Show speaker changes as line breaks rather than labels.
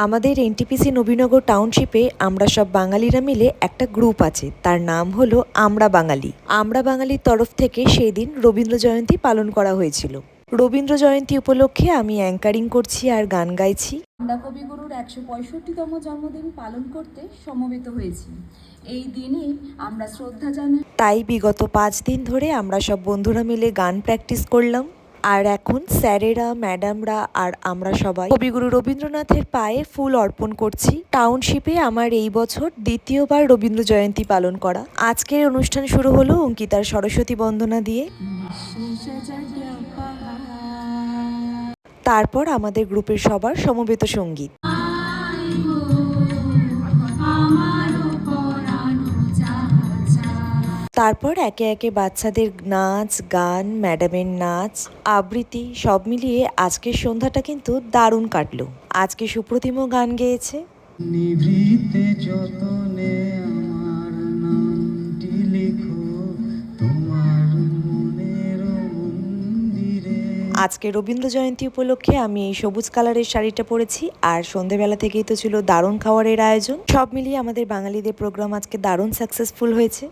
আমাদের এনটিপিসি নবীনগর টাউনশিপে আমরা সব বাঙালিরা মিলে একটা গ্রুপ আছে, তার নাম হলো আমরা বাঙালি। আমরা বাঙালির তরফ থেকে সেই দিন রবীন্দ্র জয়ন্তী পালন করা হয়েছিল। রবীন্দ্র জয়ন্তী উপলক্ষে আমি অ্যাঙ্কারিং করছি আর গান গাইছি।
আমরা কবিগুরুর ১৬৫তম জন্মদিন পালন করতে সমবেত হয়েছি। এই দিনে আমরা শ্রদ্ধা জানাই।
তাই বিগত 5 দিন ধরে আমরা সব বন্ধুরা মিলে গান প্র্যাকটিস করলাম। আর এখন স্যারেরা, ম্যাডামরা আর আমরা সবাই কবিগুরু রবীন্দ্রনাথের পায়ে ফুল অর্পণ করছি। টাউনশিপে আমার এই বছর দ্বিতীয়বার রবীন্দ্র জয়ন্তী পালন করা। আজকের অনুষ্ঠান শুরু হলো অঙ্কিতার সরস্বতী বন্দনা দিয়ে। তারপর আমাদের গ্রুপের সবার সমবেত সঙ্গীত। তারপর একে একে বাচ্চাদের নাচ, গান, ম্যাডামের নাচ, আবৃত্তি সব মিলিয়ে আজকের সন্ধ্যাটা কিন্তু দারুণ কাটলো। আজকে সুপ্রতিমও গান গেয়েছে।
নিভৃতে যতনে আমার নামটি লেখো তোমার মনের মন্দিরে।
আজকে রবীন্দ্র জয়ন্তী উপলক্ষে আমি এই সবুজ কালারের শাড়িটা পরেছি, আর সন্ধেবেলা থেকেই তো ছিল দারুণ খাবারের আয়োজন। সব মিলিয়ে আমাদের বাঙালিদের প্রোগ্রাম আজকে দারুণ সাকসেসফুল হয়েছে।